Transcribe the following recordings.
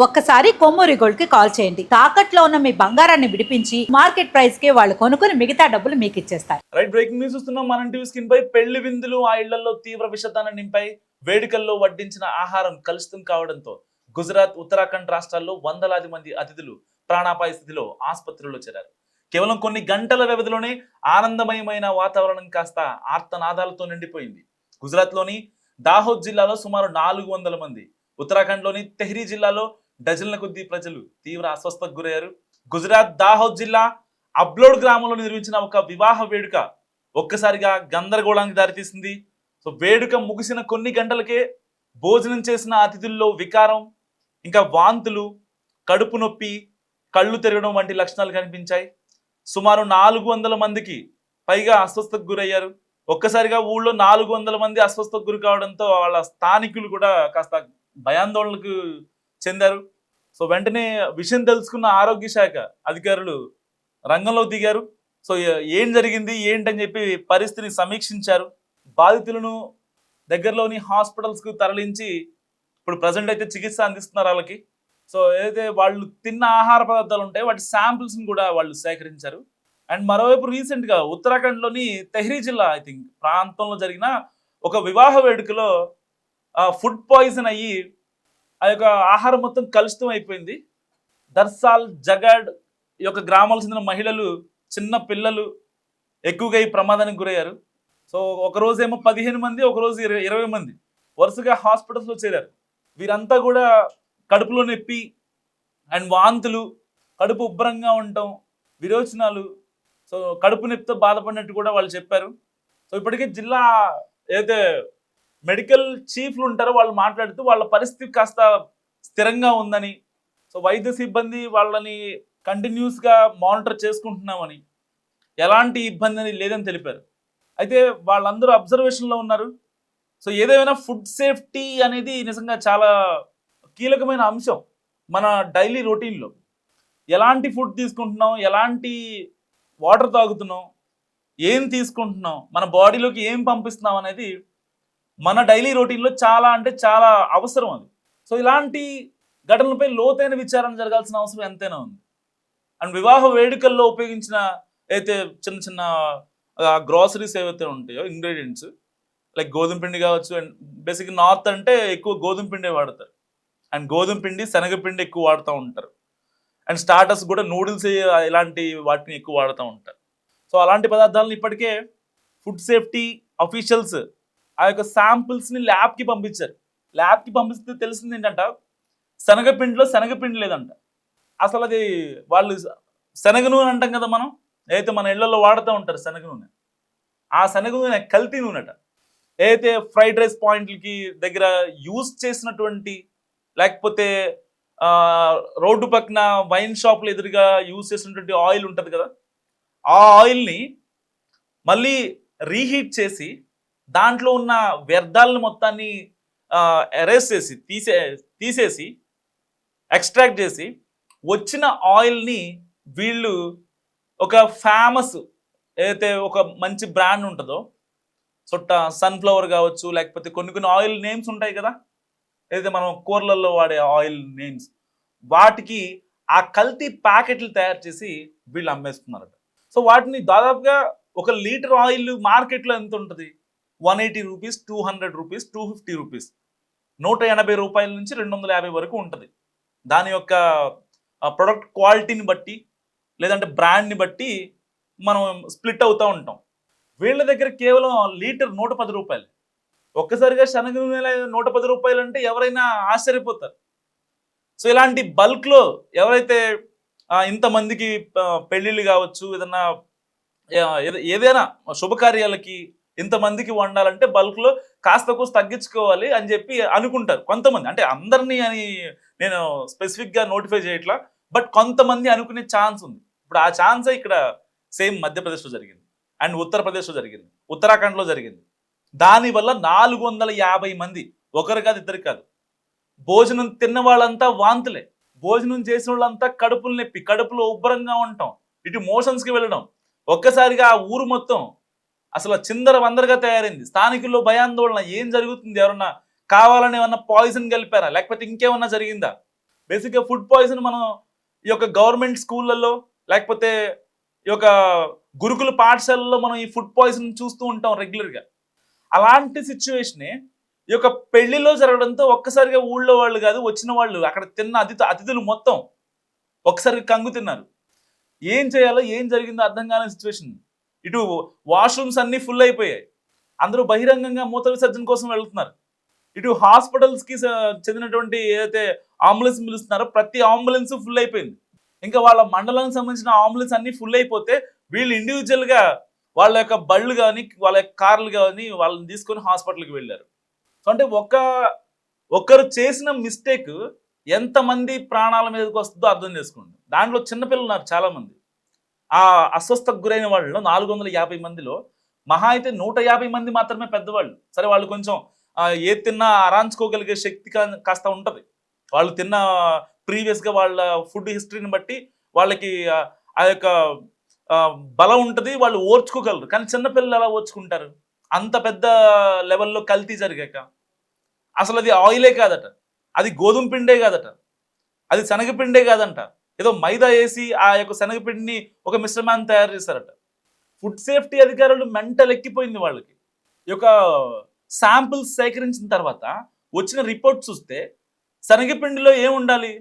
ఒక్కసారి కొమ్మూరి గోల్డ్ కి కాల్ చేయండి. తాకట్లో ఉన్న మీ బంగారాన్ని విడిపించి మార్కెట్ ప్రైస్ కి వాళ్ళు కొనుక్కుని మిగతా డబ్బులు మీకు ఇచ్చేస్తారు. రైట్, బ్రేకింగ్ న్యూస్ చూస్తున్నాం. మనం టీవీ స్క్రీన్ పై పెళ్లి విందులు ఆ ఇళ్లలో తీవ్ర విషాదాన్ని నింపై వేడుకల్లో వడ్డించిన ఆహారం కలుషితం కావడంతో గుజరాత్, ఉత్తరాఖండ్ రాష్ట్రాల్లో వందలాది మంది అతిథులు ప్రాణాపాయ స్థితిలో ఆసుపత్రుల్లో చేరారు. కేవలం కొన్ని గంటల వ్యవధిలోనే ఆనందమయమైన వాతావరణం కాస్త ఆర్తనాదాలతో నిండిపోయింది. గుజరాత్లోని దాహోద్ జిల్లాలో సుమారు 400 మంది, ఉత్తరాఖండ్లోని తెహ్రీ జిల్లాలో డజన్ల కొద్దీ ప్రజలు తీవ్ర అస్వస్థతకు గురయ్యారు. గుజరాత్ దాహోద్ జిల్లా అబ్లోడ్ గ్రామంలో నిర్మించిన ఒక వివాహ వేడుక ఒక్కసారిగా గందరగోళానికి దారితీసింది. సో వేడుక ముగిసిన కొన్ని గంటలకే భోజనం చేసిన అతిథుల్లో వికారం, ఇంకా వాంతులు, కడుపు నొప్పి, కళ్ళు తిరగడం వంటి లక్షణాలు కనిపించాయి. సుమారు 400 మందికి పైగా అస్వస్థతకు గురయ్యారు. ఒక్కసారిగా ఊళ్ళో 400 మంది అస్వస్థతకు గురి కావడంతో వాళ్ళ స్థానికులు కూడా కాస్త భయాందోళనకు చెందారు. సో వెంటనే విషయం తెలుసుకున్న ఆరోగ్య శాఖ అధికారులు రంగంలో దిగారు. సో ఏం జరిగింది ఏంటని చెప్పి పరిస్థితిని సమీక్షించారు. బాధితులను దగ్గరలోని హాస్పిటల్స్కు తరలించి ఇప్పుడు ప్రజెంట్ అయితే చికిత్స అందిస్తున్నారు వాళ్ళకి. సో ఏదైతే వాళ్ళు తిన్న ఆహార పదార్థాలు ఉంటాయో వాటి శాంపిల్స్ని కూడా వాళ్ళు సేకరించారు. అండ్ మరోవైపు రీసెంట్గా ఉత్తరాఖండ్లోని తెహ్రీ జిల్లా ఐ థింక్ ప్రాంతంలో జరిగిన ఒక వివాహ వేడుకలో ఫుడ్ పాయిజన్ అయ్యి ఆ యొక్క ఆహారం మొత్తం కలుషితం అయిపోయింది. దర్సాల్, జగడ్ ఈ యొక్క గ్రామాలకు చెందిన మహిళలు, చిన్న పిల్లలు ఎక్కువగా ఈ ప్రమాదానికి గురయ్యారు. సో ఒకరోజేమో 15 మంది, ఒకరోజు 20 మంది వరుసగా హాస్పిటల్స్లో చేరారు. వీరంతా కూడా కడుపులో నొప్పి అండ్ వాంతులు, కడుపు ఉబ్బరంగా ఉండటం, విరోచనాలు, సో కడుపు నొప్పితో బాధపడినట్టు కూడా వాళ్ళు చెప్పారు. సో ఇప్పటికే జిల్లా ఏదైతే మెడికల్ చీఫ్లు ఉంటారో వాళ్ళు మాట్లాడుతూ వాళ్ళ పరిస్థితి కాస్త స్థిరంగా ఉందని, సో వైద్య సిబ్బంది వాళ్ళని కంటిన్యూస్గా మానిటర్ చేసుకుంటున్నామని, ఎలాంటి ఇబ్బంది లేదని తెలిపారు. అయితే వాళ్ళందరూ అబ్జర్వేషన్లో ఉన్నారు. సో ఏదేమైనా ఫుడ్ సేఫ్టీ అనేది నిజంగా చాలా కీలకమైన అంశం మన డైలీ రొటీన్లో. ఎలాంటి ఫుడ్ తీసుకుంటున్నాం, ఎలాంటి వాటర్ తాగుతున్నాం, ఏం తీసుకుంటున్నాం, మన బాడీలోకి ఏం పంపిస్తున్నాం అనేది మన డైలీ రొటీన్లో చాలా అంటే చాలా అవసరం అది. సో ఇలాంటి ఘటనలపై లోతైన విచారణ జరగాల్సిన అవసరం ఎంతైనా ఉంది. అండ్ వివాహ వేడుకల్లో ఉపయోగించిన అయితే చిన్న చిన్న గ్రాసరీస్ ఏవైతే ఉంటాయో ఇంగ్రీడియంట్స్ లైక్ గోధుమ పిండి కావచ్చు. అండ్ బేసిక్గా నార్త్ అంటే ఎక్కువ గోధుమ పిండే వాడతారు. అండ్ గోధుమ పిండి, శనగపిండి ఎక్కువ వాడుతూ ఉంటారు. అండ్ స్టార్టర్స్ కూడా నూడిల్స్ ఇలాంటి వాటిని ఎక్కువ వాడుతూ ఉంటారు. సో అలాంటి పదార్థాలను ఇప్పటికే ఫుడ్ సేఫ్టీ అఫీషియల్స్ ఆ యొక్క శాంపిల్స్ని ల్యాబ్కి పంపించారు. ల్యాబ్కి పంపిస్తే తెలిసింది ఏంటంట, శనగపిండిలో శనగపిండి లేదంట. అసలు అది వాళ్ళు శనగ నూనె అంటాం కదా మనం, ఏదైతే మన ఇళ్లలో వాడుతూ ఉంటారు శనగ నూనె, ఆ శనగ నూనె కల్తీ నూనెట. ఏదైతే ఫ్రైడ్ రైస్ పాయింట్లకి దగ్గర యూజ్ చేసినటువంటి, లేకపోతే రోడ్డు పక్కన వైన్ షాప్లు ఎదురుగా యూజ్ చేసినటువంటి ఆయిల్ ఉంటుంది కదా, ఆ ఆయిల్ని మళ్ళీ రీహీట్ చేసి దాంట్లో ఉన్న వ్యర్థాలను మొత్తాన్ని ఎరేస్ చేసి తీసేసి ఎక్స్ట్రాక్ట్ చేసి వచ్చిన ఆయిల్ని వీళ్ళు ఒక ఫేమస్ ఏదైతే ఒక మంచి బ్రాండ్ ఉంటుందో, సన్ఫ్లవర్ కావచ్చు, లేకపోతే కొన్ని ఆయిల్ నేమ్స్ ఉంటాయి కదా, ఏదైతే మనం కూరలలో వాడే ఆయిల్ నేమ్స్, వాటికి ఆ కల్తీ ప్యాకెట్లు తయారు చేసి వీళ్ళు అమ్మేస్తున్నారట. సో వాటిని దాదాపుగా 1 లీటర్ ఆయిల్ మార్కెట్లో ఎంత ఉంటుంది, 180 రూపీస్, 200 రూపీస్, 250 రూపీస్, 180 రూపాయల నుంచి 250 వరకు ఉంటుంది. దాని యొక్క ప్రొడక్ట్ క్వాలిటీని బట్టి లేదంటే బ్రాండ్ని బట్టి మనం స్ప్లిట్ అవుతూ ఉంటాం. వీళ్ళ దగ్గర కేవలం లీటర్ 110 రూపాయలు. ఒక్కసారిగా శనగ నూనె 110 రూపాయలు అంటే ఎవరైనా ఆశ్చర్యపోతారు. సో ఇలాంటి బల్క్లో ఎవరైతే ఇంతమందికి పెళ్ళిళ్ళు కావచ్చు, ఏదైనా శుభకార్యాలకి ఇంతమందికి వండాలంటే బల్క్లో కాస్త కోస్త తగ్గించుకోవాలి అని చెప్పి అనుకుంటారు కొంతమంది. అంటే అందరినీ అని నేను స్పెసిఫిక్గా నోటిఫై చేయట్లా, బట్ కొంతమంది అనుకునే ఛాన్స్ ఉంది. ఇప్పుడు ఆ ఛాన్సే ఇక్కడ సేమ్ మధ్యప్రదేశ్లో జరిగింది, అండ్ ఉత్తరప్రదేశ్లో జరిగింది, ఉత్తరాఖండ్లో జరిగింది. దానివల్ల 450 మంది, ఒకరు కాదు ఇద్దరు కాదు, భోజనం తిన్న వాళ్ళంతా వాంతులే, భోజనం చేసిన వాళ్ళంతా కడుపులు నొప్పి, కడుపులో ఉబ్బరంగా ఉండటం, ఇటు మోషన్స్కి వెళ్ళడం. ఒక్కసారిగా ఆ ఊరు మొత్తం అసలు చిందర వందరగా తయారైంది. స్థానికుల్లో భయాందోళన, ఏం జరుగుతుంది, ఎవరన్నా కావాలని ఏమన్నా పాయిజన్ కలిపారా, లేకపోతే ఇంకేమన్నా జరిగిందా? బేసిక్గా ఫుడ్ పాయిజన్ మనం ఈ యొక్క గవర్నమెంట్ స్కూళ్ళల్లో లేకపోతే ఈ యొక్క గురుకుల పాఠశాలలో మనం ఈ ఫుడ్ పాయిజన్ చూస్తూ ఉంటాం రెగ్యులర్గా. అలాంటి సిచ్యువేషనే ఈ యొక్క పెళ్లిలో జరగడంతో ఒక్కసారిగా ఊళ్ళో వాళ్ళు కాదు, వచ్చిన వాళ్ళు అక్కడ తిన్న అతిథులు మొత్తం ఒక్కసారిగా కంగు తిన్నారు. ఏం చేయాలో ఏం జరిగిందో అర్థం కాని సిచ్యువేషన్. ఇటు వాష్రూమ్స్ అన్నీ ఫుల్ అయిపోయాయి, అందరూ బహిరంగంగా మూత విసర్జన కోసం వెళ్తున్నారు. ఇటు హాస్పిటల్స్కి చెందినటువంటి ఏదైతే అంబులెన్స్ పిలుస్తున్నారో ప్రతి అంబులెన్స్ ఫుల్ అయిపోయింది. ఇంకా వాళ్ళ మండలానికి సంబంధించిన అంబులెన్స్ అన్ని ఫుల్ అయిపోతే వీళ్ళు ఇండివిజువల్గా వాళ్ళ యొక్క బళ్ళు కానీ వాళ్ళ యొక్క కార్లు కానీ వాళ్ళని తీసుకొని హాస్పిటల్కి వెళ్ళారు. సో అంటే ఒక్కరు చేసిన మిస్టేక్ ఎంతమంది ప్రాణాల మీదకి వస్తుందో అర్థం చేసుకోండి. దాంట్లో చిన్నపిల్లలు ఉన్నారు చాలామంది. ఆ అస్వస్థకు గురైన వాళ్ళు 450 మందిలో మహా అయితే 150 మంది మాత్రమే పెద్దవాళ్ళు. సరే, వాళ్ళు కొంచెం ఏది తిన్నా అరాంచుకోగలిగే శక్తి కాస్త ఉంటుంది. వాళ్ళు తిన్న ప్రీవియస్గా వాళ్ళ ఫుడ్ హిస్టరీని బట్టి వాళ్ళకి ఆ యొక్క బలం ఉంటుంది, వాళ్ళు ఓర్చుకోగలరు. కానీ చిన్నపిల్లలు ఎలా ఓర్చుకుంటారు? అంత పెద్ద లెవెల్లో కల్తీ జరిగాక. అసలు అది ఆయిలే కాదట, అది గోధుమ పిండే కాదట, అది శనగపిండే కాదంట, ఏదో మైదా వేసి ఆ యొక్క శనగపిండిని ఒక మిశ్రమాన్ని తయారు చేశారట. ఫుడ్ సేఫ్టీ అధికారులు మెంటల్ ఎక్కిపోయింది వాళ్ళకి. ఈ యొక్క శాంపిల్స్ సేకరించిన తర్వాత వచ్చిన రిపోర్ట్ చూస్తే శనగపిండిలో ఏం ఉండాలి?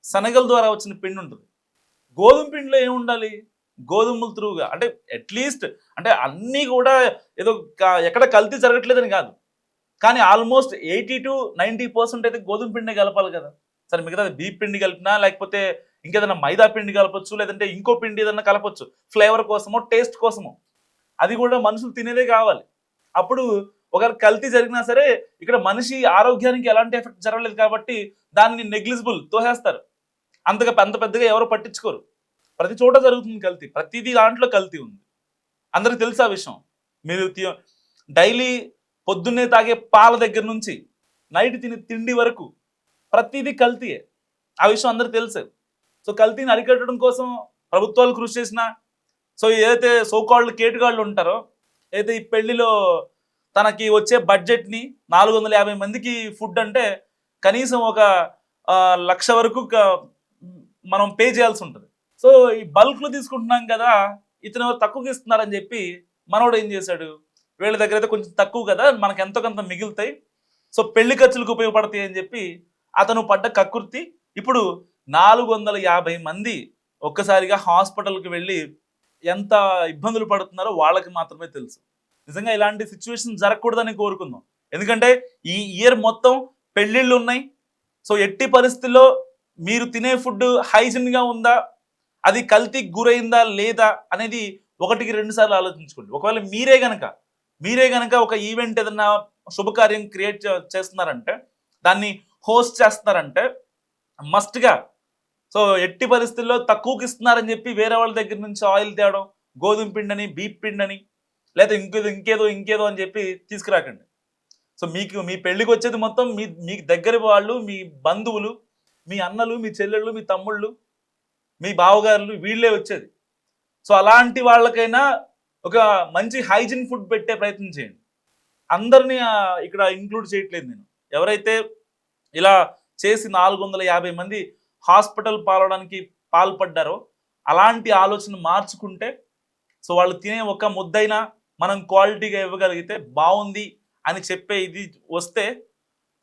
శనగల ద్వారా వచ్చిన పిండి ఉంటుంది. గోధుమ పిండిలో ఏం ఉండాలి? గోధుమల త్రూగా. అంటే అట్లీస్ట్ అంటే అన్నీ కూడా ఏదో ఎక్కడ కల్తీ జరగట్లేదని కాదు, కానీ ఆల్మోస్ట్ 80 to 90% అయితే గోధుమ పిండి కలపాలి కదా. సరే, మిగతా బీప్ పిండి కలిపినా లేకపోతే ఇంకేదైనా మైదా పిండి కలపచ్చు, లేదంటే ఇంకో పిండి ఏదైనా కలపచ్చు ఫ్లేవర్ కోసమో టేస్ట్ కోసమో. అది కూడా మనుషులు తినేదే కావాలి. అప్పుడు ఒకవేళ కల్తీ జరిగినా సరే ఇక్కడ మనిషి ఆరోగ్యానికి ఎలాంటి ఎఫెక్ట్ జరగలేదు కాబట్టి దాన్ని నెగ్లిజిబుల్ తోసేస్తారు. అంత పెద్దగా ఎవరు పట్టించుకోరు. ప్రతి చోట జరుగుతుంది కల్తీ, ప్రతిదీ దాంట్లో కల్తీ ఉంది. అందరికి తెలుసు ఆ విషయం. మీరు డైలీ పొద్దున్నే తాగే పాల దగ్గర నుంచి నైట్ తినే తిండి వరకు ప్రతిదీ కల్తీయే. ఆ విషయం అందరికి తెలుసు. సో కల్తీని అరికట్టడం కోసం ప్రభుత్వాలు కృషి చేసినా, సో ఏదైతే సోకాల్డ్ కేటుగాళ్ళు ఉంటారో, అయితే ఈ పెళ్లిలో తనకి వచ్చే బడ్జెట్ని 450 మందికి ఫుడ్ అంటే కనీసం ఒక 1,00,000 వరకు మనం పే చేయాల్సి ఉంటుంది. సో ఈ బల్క్లో తీసుకుంటున్నాం కదా, ఇతను తక్కువకి ఇస్తున్నారని చెప్పి మనోడు ఏం చేశాడు, వీళ్ళ దగ్గర అయితే కొంచెం తక్కువ కదా, మనకు ఎంతో కొంత మిగులుతాయి, సో పెళ్లి ఖర్చులకు ఉపయోగపడతాయి అని చెప్పి అతను పడ్డ కక్కుర్తి ఇప్పుడు 450 మంది ఒక్కసారిగా హాస్పిటల్కి వెళ్ళి ఎంత ఇబ్బందులు పడుతున్నారో వాళ్ళకి మాత్రమే తెలుసు. నిజంగా ఇలాంటి సిచ్యువేషన్ జరగకూడదని కోరుకుందాం. ఎందుకంటే ఈ ఇయర్ మొత్తం పెళ్ళిళ్ళు ఉన్నాయి. సో ఎట్టి పరిస్థితుల్లో మీరు తినే ఫుడ్ హైజీన్గా ఉందా, అది కల్తీకి గురైందా లేదా అనేది 1-2 సార్లు ఆలోచించుకోండి. ఒకవేళ మీరే గనక ఒక ఈవెంట్ ఏదన్నా శుభకార్యం క్రియేట్ చేస్తున్నారంటే, దాన్ని హోస్ట్ చేస్తున్నారంటే మస్ట్గా సో ఎట్టి పరిస్థితుల్లో తక్కువకి ఇస్తున్నారని చెప్పి వేరే వాళ్ళ దగ్గర నుంచి ఆయిల్ తేవడం, గోధుమ పిండని బీప్ పిండని లేదా ఇంకేదో అని చెప్పి తీసుకురాకండి. సో మీ పెళ్ళికి వచ్చేది మొత్తం మీ దగ్గర వాళ్ళు, మీ బంధువులు, మీ అన్నలు, మీ చెల్లెళ్ళు, మీ తమ్ముళ్ళు, మీ బావగారులు, వీళ్ళే వచ్చేది. సో అలాంటి వాళ్ళకైనా ఒక మంచి హైజీన్ ఫుడ్ పెట్టే ప్రయత్నం చేయండి. అందరినీ ఇక్కడ ఇంక్లూడ్ చేయట్లేదు నేను. ఎవరైతే ఇలా చేసి 450 మంది హాస్పిటల్ పాలవడానికి పాల్పడ్డారో అలాంటి ఆలోచన మార్చుకుంటే, సో వాళ్ళు తినే ఒక ముద్దైనా మనం క్వాలిటీగా ఇవ్వగలిగితే బాగుంది అని చెప్పే ఇది వస్తే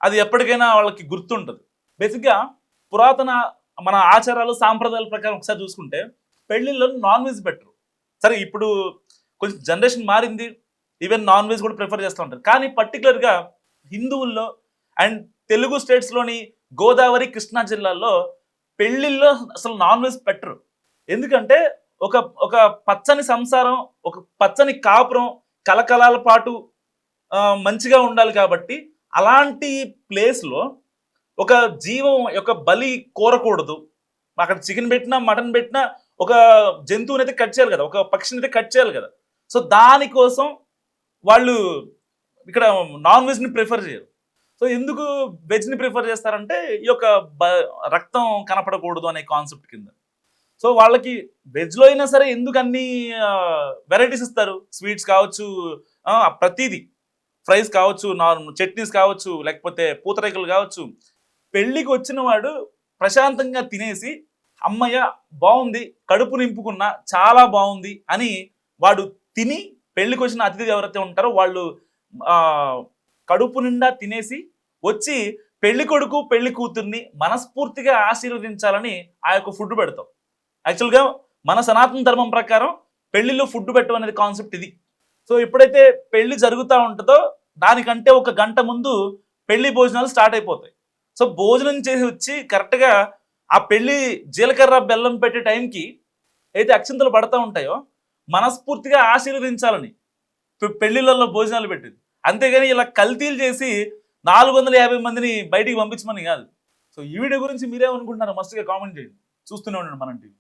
అది ఎప్పటికైనా వాళ్ళకి గుర్తుంటుంది. బేసిక్గా పురాతన మన ఆచారాలు సాంప్రదాయాల ప్రకారం ఒకసారి చూసుకుంటే పెళ్ళిళ్ళలో నాన్ వెజ్ పెట్టరు. సరే, ఇప్పుడు కొంచెం జనరేషన్ మారింది, ఈవెన్ నాన్ వెజ్ కూడా ప్రిఫర్ చేస్తూ ఉంటారు. కానీ పర్టికులర్గా హిందువుల్లో అండ్ తెలుగు స్టేట్స్లోని గోదావరి, కృష్ణా జిల్లాల్లో పెళ్ళిళ్ళలో అసలు నాన్ వెజ్ పెట్టరు. ఎందుకంటే ఒక పచ్చని సంసారం, ఒక పచ్చని కాపురం కలకలాల పాటు మంచిగా ఉండాలి కాబట్టి అలాంటి ప్లేస్లో ఒక జీవం యొక్క బలి కోరకూడదు. అక్కడ చికెన్ పెట్టినా మటన్ పెట్టినా ఒక జంతువుని అయితే కట్ చేయాలి కదా, ఒక పక్షిని అయితే కట్ చేయాలి కదా. సో దానికోసం వాళ్ళు ఇక్కడ నాన్ వెజ్ని ప్రిఫర్ చేయరు. సో ఎందుకు వెజ్ని ప్రిఫర్ చేస్తారంటే ఈ యొక్క రక్తం కనపడకూడదు అనే కాన్సెప్ట్ కింద. సో వాళ్ళకి వెజ్లో అయినా సరే ఎందుకు అన్ని వెరైటీస్ ఇస్తారు, స్వీట్స్ కావచ్చు, ప్రతిదీ ఫ్రైస్ కావచ్చు, చట్నీస్ కావచ్చు, లేకపోతే పూతరేకులు కావచ్చు. పెళ్ళికి వచ్చిన వాడు ప్రశాంతంగా తినేసి అమ్మయ్య బాగుంది, కడుపు నింపుకున్నా, చాలా బాగుంది అని వాడు తిని, పెళ్లికి వచ్చిన అతిథి ఎవరైతే ఉంటారో వాళ్ళు కడుపు నిండా తినేసి వచ్చి పెళ్లి కొడుకు పెళ్లి కూతుర్ని మనస్ఫూర్తిగా ఆశీర్వదించాలని ఆ యొక్క ఫుడ్ పెడతాం. యాక్చువల్గా మన సనాతన ధర్మం ప్రకారం పెళ్లిలో ఫుడ్ పెట్టడం అనేది కాన్సెప్ట్ ఇది. సో ఎప్పుడైతే పెళ్లి జరుగుతూ ఉంటుందో దానికంటే ఒక గంట ముందు పెళ్లి భోజనాలు స్టార్ట్ అయిపోతాయి. సో భోజనం చేసి వచ్చి కరెక్ట్గా ఆ పెళ్లి జీలకర్ర బెల్లం పెట్టే టైంకి అయితే అక్షింతలు పడతా ఉంటాయో మనస్ఫూర్తిగా ఆశీర్వదించాలని పెళ్లిళ్ళల్లో భోజనాలు పెట్టింది. అంతేగాని ఇలా కల్తీలు చేసి 450 మందిని బయటికి పంపించమని కాదు. సో ఈ వీడియో గురించి మీరేమనుకుంటున్నారో మస్తుగా కామెంట్ చేయండి. చూస్తూనే ఉండండి మనం టీవీ.